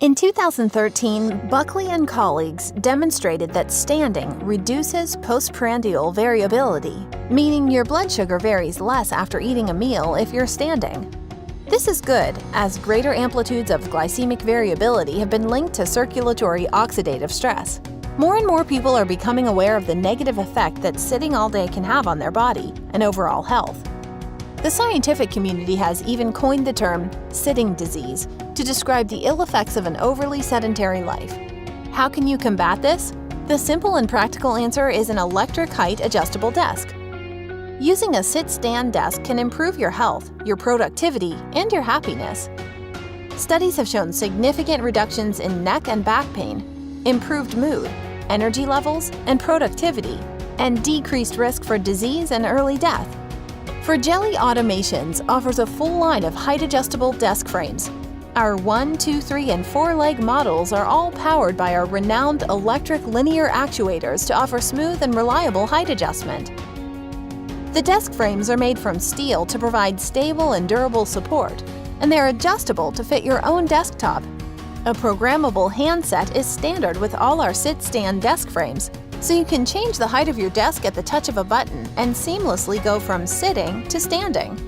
In 2013, Buckley and colleagues demonstrated that standing reduces postprandial variability, meaning your blood sugar varies less after eating a meal if you're standing. This is good, as greater amplitudes of glycemic variability have been linked to circulatory oxidative stress. More and more people are becoming aware of the negative effect that sitting all day can have on their body and overall health. The scientific community has even coined the term sitting disease to describe the ill effects of an overly sedentary life. How can you combat this? The simple and practical answer is an electric height adjustable desk. Using a sit-stand desk can improve your health, your productivity, and your happiness. Studies have shown significant reductions in neck and back pain, improved mood, energy levels, and productivity, and decreased risk for disease and early death. Firgelli Automations offers a full line of height-adjustable desk frames. Our 1, 2, 3, and 4-leg models are all powered by our renowned electric linear actuators to offer smooth and reliable height adjustment. The desk frames are made from steel to provide stable and durable support, and they're adjustable to fit your own desktop. A programmable handset is standard with all our sit-stand desk frames, so you can change the height of your desk at the touch of a button and seamlessly go from sitting to standing.